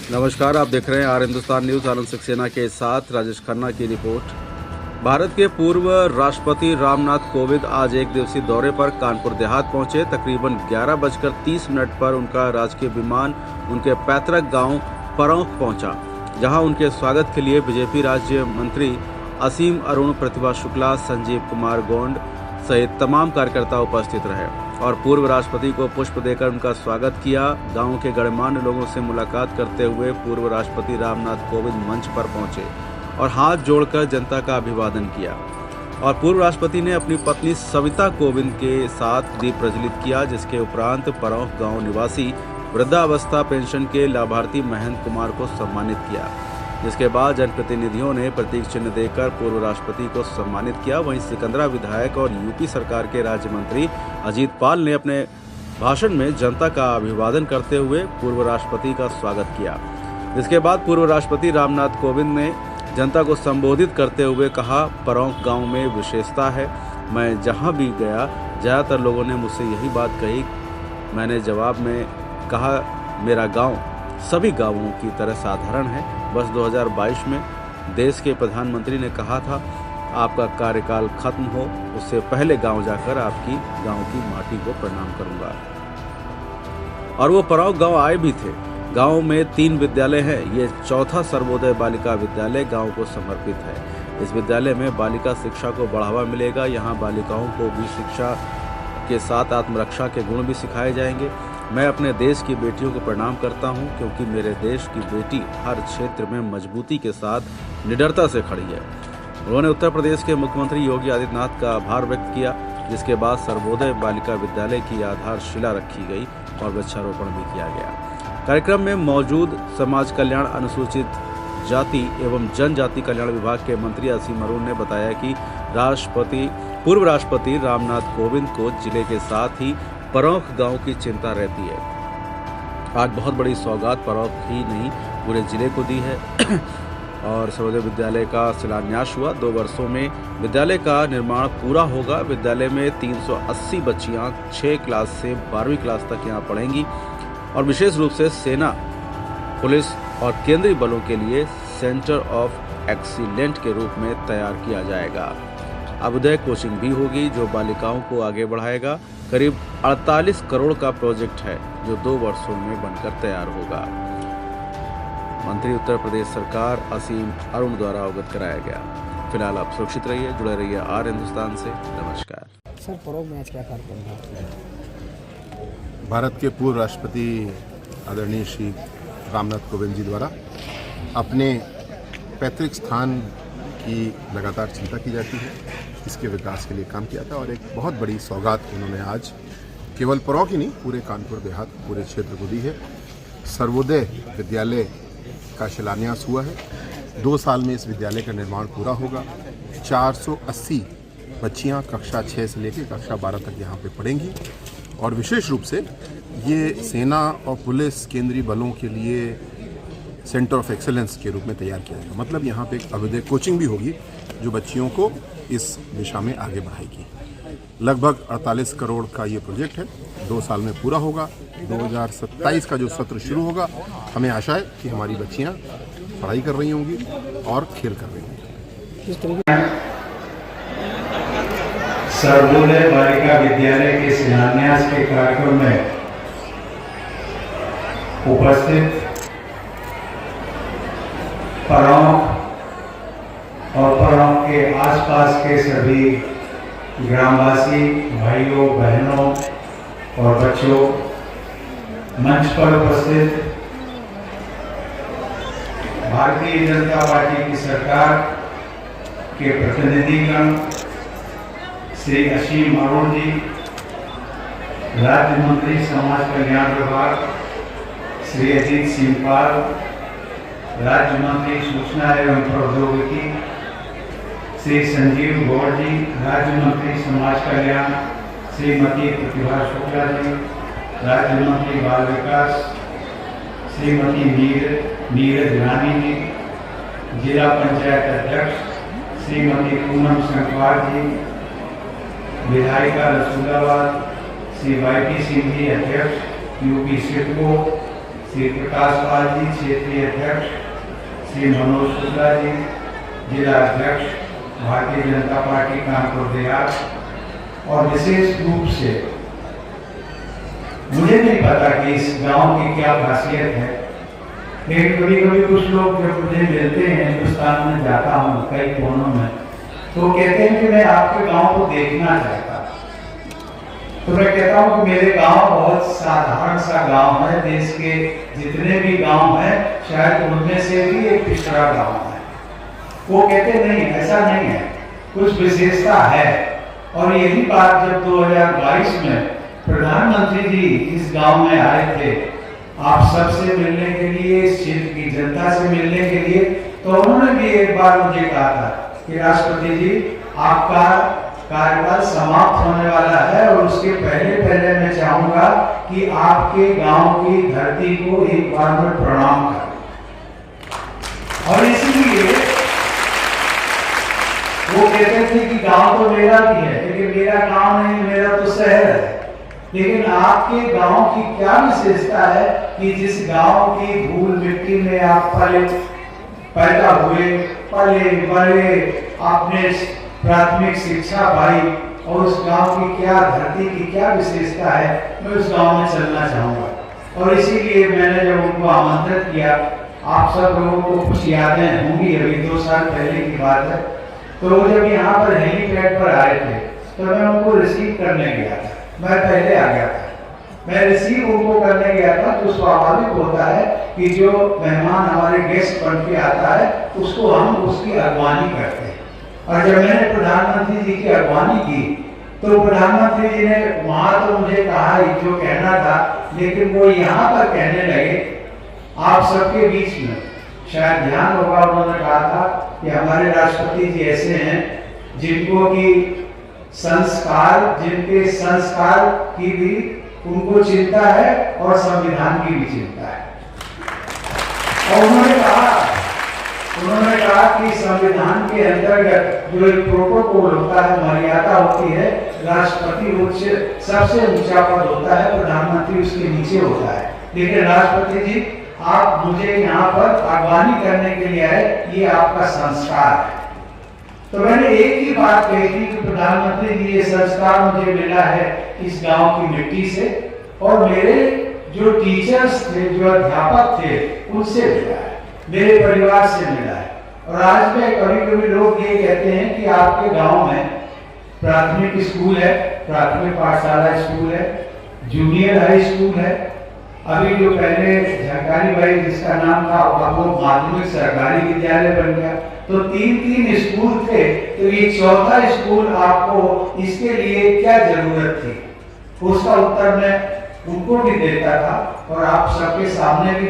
नमस्कार, आप देख रहे हैं आर हिंदुस्तान न्यूज। आनंद सक्सेना के साथ राजेश खन्ना की रिपोर्ट। भारत के पूर्व राष्ट्रपति रामनाथ कोविंद आज एक दिवसीय दौरे पर कानपुर देहात पहुंचे। तकरीबन 11:30 पर उनका राजकीय विमान उनके पैतृक गांव परौंख पहुंचा, जहां उनके स्वागत के लिए बीजेपी राज्य मंत्री असीम अरुण, प्रतिभा शुक्ला, संजीव कुमार गोंड सहित तमाम कार्यकर्ता उपस्थित रहे और पूर्व राष्ट्रपति को पुष्प देकर उनका स्वागत किया। गांव के गणमान्य लोगों से मुलाकात करते हुए पूर्व राष्ट्रपति रामनाथ कोविंद मंच पर पहुंचे और हाथ जोड़कर जनता का अभिवादन किया। और पूर्व राष्ट्रपति ने अपनी पत्नी सविता कोविंद के साथ दीप प्रज्वलित किया, जिसके उपरांत परौंख गांव निवासी वृद्धावस्था पेंशन के लाभार्थी महेंद्र कुमार को सम्मानित किया। जिसके बाद जनप्रतिनिधियों ने प्रतीक चिन्ह देकर पूर्व राष्ट्रपति को सम्मानित किया। वहीं सिकंदरा विधायक और यूपी सरकार के राज्य मंत्री अजीत पाल ने अपने भाषण में जनता का अभिवादन करते हुए पूर्व राष्ट्रपति का स्वागत किया। इसके बाद पूर्व राष्ट्रपति रामनाथ कोविंद ने जनता को संबोधित करते हुए कहा, परौंख गांव में विशेषता है। मैं जहां भी गया ज्यादातर लोगों ने मुझसे यही बात कही। मैंने जवाब में कहा, मेरा गांव सभी गांवों की तरह साधारण है। बस 2022 में देश के प्रधानमंत्री ने कहा था, आपका कार्यकाल खत्म हो उससे पहले गांव जाकर आपकी गांव की माटी को प्रणाम करूंगा। और वो परौंख गांव आए भी थे। गांव में 3 विद्यालय हैं। ये चौथा सर्वोदय बालिका विद्यालय गांव को समर्पित है। इस विद्यालय में बालिका शिक्षा को बढ़ावा मिलेगा। यहाँ बालिकाओं को भी शिक्षा के साथ आत्मरक्षा के गुण भी सिखाए जाएंगे। मैं अपने देश की बेटियों को प्रणाम करता हूं, क्योंकि मेरे देश की बेटी हर क्षेत्र में मजबूती के साथ निडरता से खड़ी है। उन्होंने उत्तर प्रदेश के मुख्यमंत्री योगी आदित्यनाथ का आभार व्यक्त किया, जिसके बाद सर्वोदय बालिका विद्यालय की आधारशिला रखी गई और वृक्षारोपण भी किया गया। कार्यक्रम में मौजूद समाज कल्याण, अनुसूचित जाति एवं जनजाति कल्याण विभाग के मंत्री असीम अरुण ने बताया कि पूर्व राष्ट्रपति रामनाथ कोविंद को जिले के साथ ही परौंख गांव की चिंता रहती है। आज बहुत बड़ी सौगात परौंख ही नहीं पूरे जिले को दी है और सर्वोदय विद्यालय का शिलान्यास हुआ। 2 वर्षों में विद्यालय का निर्माण पूरा होगा। विद्यालय में 380 बच्चियां 6 क्लास से 12वीं क्लास तक यहां पढ़ेंगी और विशेष रूप से सेना, पुलिस और केंद्रीय बलों के लिए सेंटर ऑफ एक्सीलेंट के रूप में तैयार किया जाएगा। अभ्युदय कोचिंग भी होगी जो बालिकाओं को आगे बढ़ाएगा। करीब 48 करोड़ का प्रोजेक्ट है जो 2 वर्षों में बनकर तैयार होगा। मंत्री उत्तर प्रदेश सरकार असीम अरुण द्वारा अवगत कराया गया। फिलहाल आप सुरक्षित रहिए, जुड़े रहिए आर हिंदुस्तान से। नमस्कार। सर, परौंख में आज क्या कार्यक्रम था? भारत के पूर्व राष्ट्रपति आदरणीय श्री रामनाथ कोविंद जी द्वारा अपने पैतृक स्थान की लगातार चिंता की जाती है, इसके विकास के लिए काम किया था और एक बहुत बड़ी सौगात उन्होंने आज केवल परौंख ही नहीं पूरे कानपुर देहात पूरे क्षेत्र को दी है। सर्वोदय विद्यालय का शिलान्यास हुआ है। 2 साल में इस विद्यालय का निर्माण पूरा होगा। 480 बच्चियां कक्षा 6 से लेकर कक्षा 12 तक यहाँ पे पढ़ेंगी और विशेष रूप से ये सेना और पुलिस, केंद्रीय बलों के लिए सेंटर ऑफ एक्सेलेंस के रूप में तैयार किया जाएगा। मतलब यहाँ पे एक अभ्युदय कोचिंग भी होगी जो बच्चियों को इस दिशा में आगे बढ़ाएगी। लगभग 48 करोड़ का ये प्रोजेक्ट है। 2 साल में पूरा होगा। 2027 का जो सत्र शुरू होगा, हमें आशा है कि हमारी बच्चियाँ पढ़ाई कर रही होंगी और खेल कर रही होंगी। सर्वोदय बालिका विद्यालय के शिलान्यास के कार्यक्रम में उपस्थित परौंख और परौंख के आसपास के सभी ग्रामवासी भाइयों, बहनों और बच्चों, मंच पर उपस्थित भारतीय जनता पार्टी की सरकार के प्रतिनिधिगण, श्री असीम अरुण जी, राज्य मंत्री समाज कल्याण विभाग श्री अजीत सिंह पाल, राज्य मंत्री सूचना एवं प्रौद्योगिकी श्री संजीव गौड़ जी, राज्य मंत्री समाज कल्याण श्रीमती प्रतिभा शुक्ला जी, राज्य मंत्री बाल विकास श्रीमती नीरज रानी जी, जिला पंचायत अध्यक्ष श्रीमती पूनम संकवार जी, विधायिका रसूलाबाद श्री वाईपी सिंह जी, अध्यक्ष यूपी सिडको श्री प्रकाश पाल जी क्षेत्रीय अध्यक्ष, श्री मनोज शुक्ला जी जिला अध्यक्ष भारतीय जनता पार्टी कानपुर देहात, और विशेष रूप से मुझे नहीं पता कि इस गांव की क्या खासियत है, लेकिन कभी कभी कुछ लोग जब मुझे मिलते हैं, हिंदुस्तान में जाता हूँ कई कोनों में, तो कहते हैं कि मैं आपके गांव को देखना चाहता हूँ। तो मैं कहता हूँ कि मेरे गांव बहुत साधारण सा गांव है, देश के जितने भी गांव हैं शायद उनमें से भी एक पिछड़ा गांव है। वो कहते नहीं, ऐसा नहीं है, कुछ विशेषता है। और यही बात जब 2022 में प्रधानमंत्री जी इस गांव में आए थे आप सबसे मिलने के लिए, इस क्षेत्र की जनता से मिलने के लिए, तो उन्होंने भी एक बार मुझे कहा था कि राष्ट्रपति जी आपका कार्यकाल समाप्त होने वाला है और उसके पहले मैं चाहूंगा कि आपके गांव की धरती को एक बार में प्रणाम करूं। और इसलिए वो कहते थे कि गांव तो मेरा भी है, लेकिन मेरा गांव नहीं, मेरा तो शहर है। लेकिन आपके गांव की क्या विशेषता है कि जिस गांव की धूल मिट्टी में आप पैदा हुए, पले बड़े, आपने प्राथमिक शिक्षा पाई, और उस गांव की क्या धरती की क्या विशेषता है, मैं उस गांव में चलना चाहूंगा। और इसीलिए मैंने जब उनको आमंत्रित किया, आप सब लोगों को कुछ यादें होंगी, अभी 2 साल पहले की बात है, तो वो जब यहाँ पर हेलीपैड पर आए थे तो मैं उनको रिसीव करने गया था। मैं पहले आ गया था, मैं रिसीव उनको करने गया था। तो स्वाभाविक होता है कि जो मेहमान हमारे गेस्ट बन के आता है उसको हम उसकी अगवानी करते हैं। और जब मैंने प्रधानमंत्री जी की अगवानी की तो प्रधानमंत्री जी ने वहां तो मुझे कहा जो कहना था, लेकिन वो यहाँ पर कहने लगे आप सबके बीच में, शायद ध्यान होगा उन्होंने कहा था कि हमारे राष्ट्रपति जी ऐसे हैं जिनको की जिनके संस्कार की भी उनको चिंता है और संविधान की भी चिंता है। और उन्होंने कहा कि संविधान के अंतर्गत जो एक प्रोटोकॉल होता है, मर्यादा होती है, राष्ट्रपति सबसे ऊंचा पद होता है, प्रधानमंत्री उसके नीचे होता है, लेकिन राष्ट्रपति जी आप मुझे यहाँ पर अगवानी करने के लिए आए, ये आपका संस्कार है। तो मैंने एक ही बात कही थी कि प्रधानमंत्री जी ये संस्कार मुझे मिला है इस गांव की मिट्टी से, और मेरे जो टीचर्स थे, जो अध्यापक थे, उनसे मिला है, मेरे परिवार से मिला है। और आज में कभी लोग ये कहते हैं कि आपके गांव में प्राथमिक स्कूल है, प्राथमिक पाठशाला स्कूल है, जूनियर हाई स्कूल है, अभी जो पहले झंकारी भाई जिसका नाम था अब वो माध्यमिक सरकारी विद्यालय बन गया। तो 3 स्कूल थे, तो ये 4था स्कूल आपको इसके लिए क्या जरूरत थी, उसका उत्तर मैं उनको भी देता था और आप सबके सामने भी